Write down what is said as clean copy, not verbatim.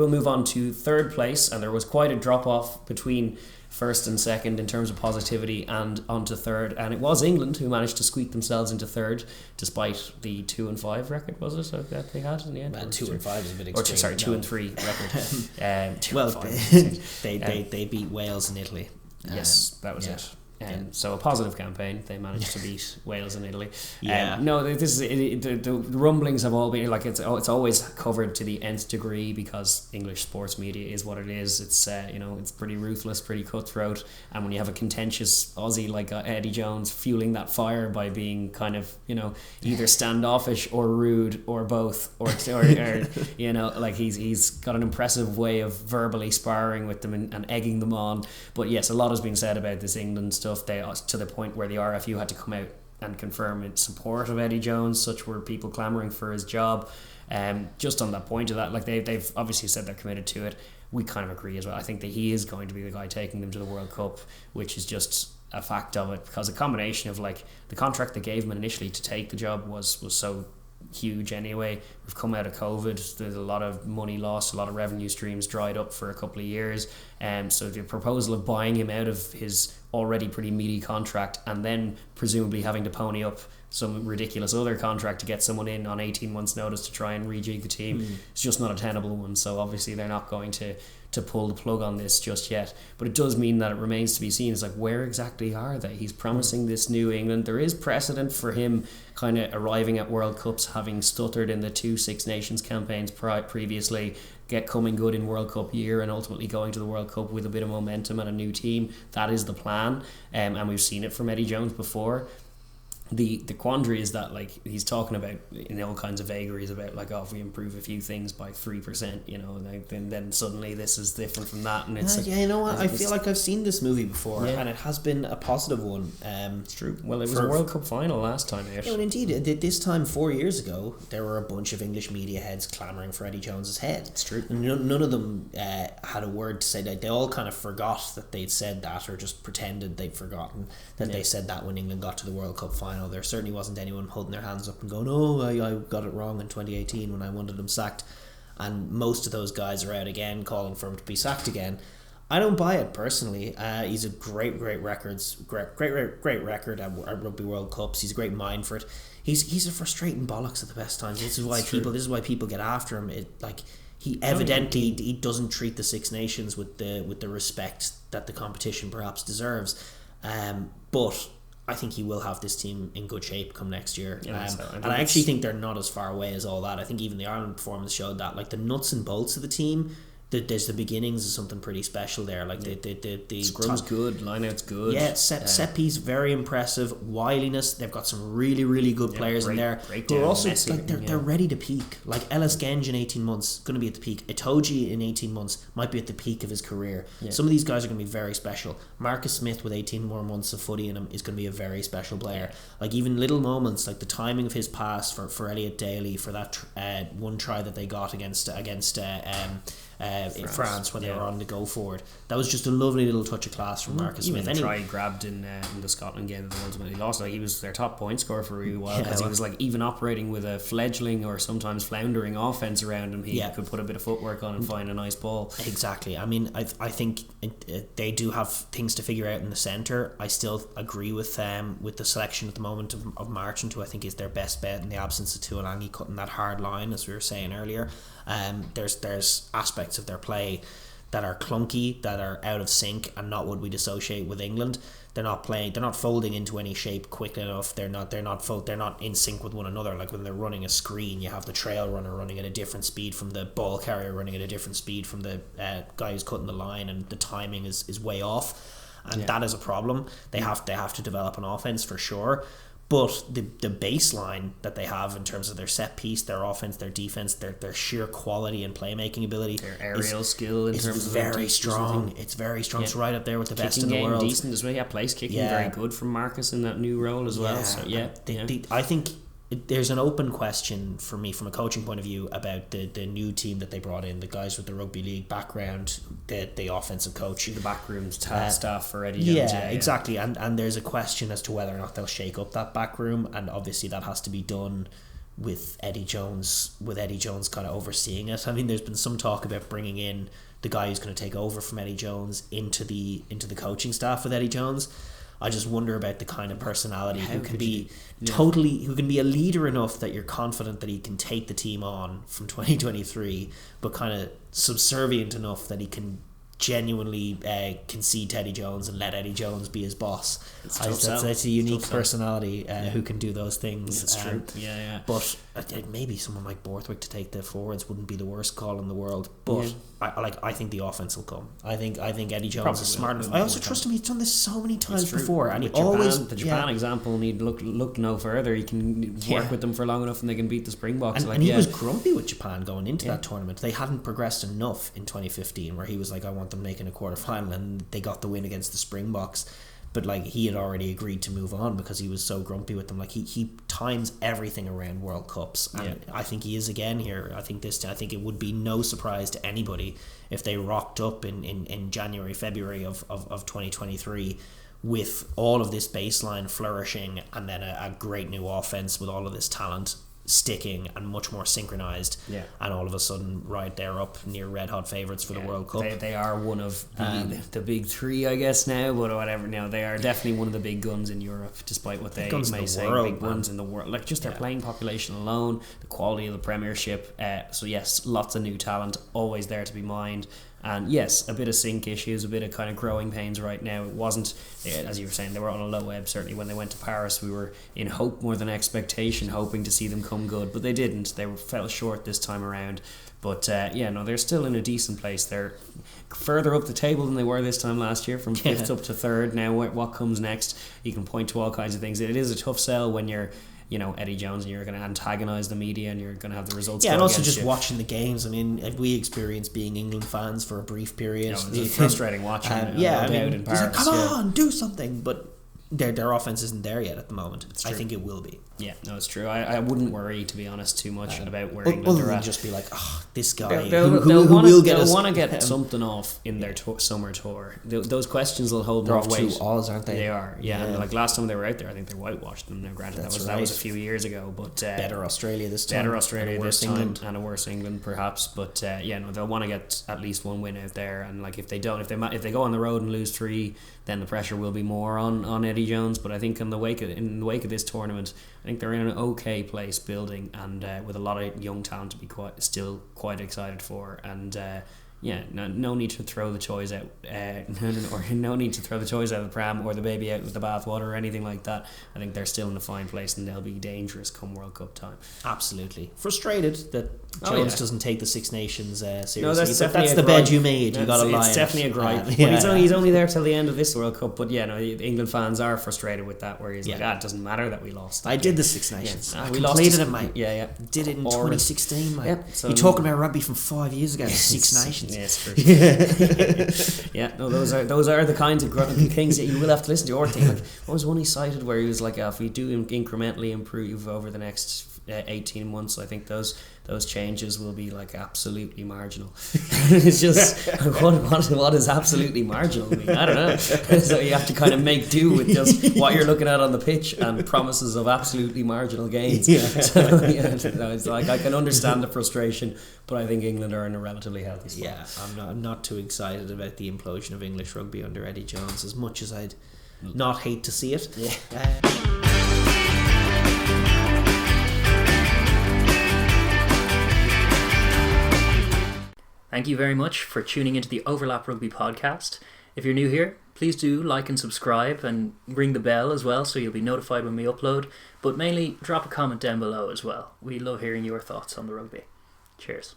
will move on to third place, and there was quite a drop off between first and second in terms of positivity and onto third, and it was England who managed to squeak themselves into third despite the 2-5 record, was it, so that they had in the end? Well, 2-5 is a bit extreme. 2-3 record. 2-5. They beat Wales and Italy. Yes, that was it. So a positive campaign. They managed to beat Wales and Italy. Yeah. No, this is the rumblings have all been like it's always covered to the nth degree because English sports media is what it is. It's it's pretty ruthless, pretty cutthroat, and when you have a contentious Aussie like Eddie Jones fueling that fire by being kind of either standoffish or rude or both or like he's got an impressive way of verbally sparring with them and egging them on. But yes, a lot has been said about this England stuff. They to the point where the RFU had to come out and confirm in support of Eddie Jones. Such were people clamouring for his job. Just on that point of that, like they've obviously said they're committed to it. We kind of agree as well. I think that he is going to be the guy taking them to the World Cup, which is just a fact of it, because a combination of like the contract they gave him initially to take the job was so huge anyway. We've come out of COVID, there's a lot of money lost, a lot of revenue streams dried up for a couple of years, so the proposal of buying him out of his already pretty meaty contract and then presumably having to pony up some ridiculous other contract to get someone in on 18 months notice to try and rejig the team is just not a tenable one. So obviously they're not going to pull the plug on this just yet, but it does mean that it remains to be seen. It's like, where exactly are they? He's promising this new England. There is precedent for him kind of arriving at World Cups having stuttered in the 2 Six Nations campaigns previously, coming good in World Cup year, and ultimately going to the World Cup with a bit of momentum and a new team. That is the plan, and we've seen it from Eddie Jones before. The quandary is that like he's talking about in all kinds of vagaries about like, if we improve a few things by 3%, and then suddenly this is different from that, and it's you know what, I feel like I've seen this movie before, and it has been a positive one. It's true. Well, it was a World Cup final last time out. Yeah, and indeed, this time 4 years ago, there were a bunch of English media heads clamouring for Eddie Jones's head. It's true. And none of them had a word to say that. They all kind of forgot that they'd said that, or just pretended they'd forgotten that they said that when England got to the World Cup final. There certainly wasn't anyone holding their hands up and going, I got it wrong in 2018 when I wanted him sacked. And most of those guys are out again calling for him to be sacked again. I don't buy it personally. He's a great record at Rugby World Cups. He's a great mind for it. He's a frustrating bollocks at the best times. This is why people get after him. He evidently he doesn't treat the Six Nations with the respect that the competition perhaps deserves. But I think he will have this team in good shape come next year. And I actually think they're not as far away as all that. I think even the Ireland performance showed that, like, the nuts and bolts of the team, there's the beginnings of something pretty special there. Like the scrum's good, line-out's good. Yeah, set piece very impressive. Wiliness, they've got some really good players in there who are also they're ready to peak. Like Ellis Genge in 18 months going to be at the peak. Itoje in 18 months might be at the peak of his career. Some of these guys are going to be very special. Marcus Smith with 18 more months of footy in him is going to be a very special player. Like even little moments like the timing of his pass for Elliot Daly for that one try that they got against France when they were on the go forward. That was just a lovely little touch of class from Marcus Smith. Even the try grabbed in the Scotland game, the ones when he lost, like he was their top point scorer for a really while, because he was like even operating with a fledgling or sometimes floundering offense around him. He could put a bit of footwork on and find a nice ball. Exactly. I mean, I think they do have things to figure out in the centre. I still agree with the selection at the moment of Marchant, who I think is their best bet in the absence of Tuolangi cutting that hard line, as we were saying earlier. There's aspects of their play that are clunky, that are out of sync, and not what we'd associate with England. They're not folding into any shape quick enough. They're not in sync with one another. Like when they're running a screen, you have the trail runner running at a different speed from the ball carrier running at a different speed from the guy who's cutting the line, and the timing is way off, and that is a problem. They have to develop an offense for sure. But the baseline that they have in terms of their set piece, their offense, their defense, their sheer quality and playmaking ability, their aerial skill in terms of very strong. It's very strong. It's right up there with the best in the world. Decent as well. Yeah, place kicking very good from Marcus in that new role as well. So I think there's an open question for me from a coaching point of view about the new team that they brought in, the guys with the rugby league background, the offensive coach, the backroom staff for Eddie Jones. Exactly. And there's a question as to whether or not they'll shake up that backroom, and obviously that has to be done with Eddie Jones kind of overseeing it. I mean, there's been some talk about bringing in the guy who's going to take over from Eddie Jones into the coaching staff with Eddie Jones. I just wonder about the kind of personality who can be a leader enough that you're confident that he can take the team on from 2023, but kind of subservient enough that he can genuinely concede to Eddie Jones and let Eddie Jones be his boss. That's a unique personality who can do those things. It's true. But maybe someone like Borthwick to take the forwards wouldn't be the worst call in the world. But I think the offense will come. I think Eddie Jones is smart enough. I also trust him. He's done this so many times before, and the Japan example need look no further. He can work with them for long enough, and they can beat the Springboks. And he was grumpy with Japan going into that tournament. They hadn't progressed enough in 2015, where he was like, I want them making a quarterfinal, and they got the win against the Springboks. But like, he had already agreed to move on because he was so grumpy with them. Like, he times everything around World Cups, and I think he is again here. I think it would be no surprise to anybody if they rocked up in January, February of 2023 with all of this baseline flourishing, and then a great new offense with all of this talent sticking and much more synchronized, and all of a sudden they're up near red hot favourites for the World Cup. They are one of the big three, I guess, now, but whatever. Now they are definitely one of the big guns in Europe, despite what they may say. Big ones in the world, like just their playing population alone, the quality of the Premiership. So yes, lots of new talent always there to be mined. And yes, a bit of sink issues, a bit of kind of growing pains right now. It wasn't, as you were saying, they were on a low ebb. Certainly when they went to Paris, we were in hope more than expectation, hoping to see them come good. But they didn't. They fell short this time around. But they're still in a decent place. They're further up the table than they were this time last year, from 5th up to 3rd. Now what comes next? You can point to all kinds of things. It is a tough sell when you're Eddie Jones, and you're going to antagonise the media, and you're going to have the results. Yeah, and also just watching the games. I mean, we experienced being England fans for a brief period. It was frustrating watching. In Paris. Like, come on, do something, but their offense isn't there yet at the moment. I think it will be. Yeah, no, it's true. I wouldn't worry, to be honest, too much about where England other are than at. Just be like, this guy they'll want to get something off in their summer tour. Those questions will hold more weight. They're off 2 Au's, aren't they? They are, yeah. And like last time they were out there, I think they whitewashed them. Now, granted, that was a few years ago, but better Australia this time. And a worse England, perhaps. But they'll want to get at least one win out there. And like, if they go on the road and lose 3, then the pressure will be more on Eddie Jones. But I think in the wake of this tournament, I think they're in an okay place building, and with a lot of young talent to be quite excited for. And no need to throw the toys out, or no need to throw the toys out of the pram or the baby out with the bathwater or anything like that. I think they're still in a fine place, and they'll be dangerous come World Cup time. Absolutely. Frustrated that Jones doesn't take the Six Nations seriously. No, that's the bed you made. You got to lie. It's definitely a gripe. But he's only there till the end of this World Cup. But England fans are frustrated with that, where he's like, it doesn't matter that we lost. I did the Six Nations. We completed it, mate. Did it in 2016, mate. You're talking about rubby from 5 years ago. Six Nations. Yes, for sure. Those are the kinds of things that you will have to listen to. Or think, like, what was one he cited where he was like, if we do incrementally improve over the next 18 months, I think those changes will be like absolutely marginal. It's just what is absolutely marginal mean? I don't know. So you have to kind of make do with just what you're looking at on the pitch and promises of absolutely marginal gains. It's like, I can understand the frustration, but I think England are in a relatively healthy spot. I'm not too excited about the implosion of English rugby under Eddie Jones, as much as I'd not hate to see it. Thank you very much for tuning into the Overlap Rugby podcast. If you're new here, please do like and subscribe, and ring the bell as well so you'll be notified when we upload. But mainly, drop a comment down below as well. We love hearing your thoughts on the rugby. Cheers.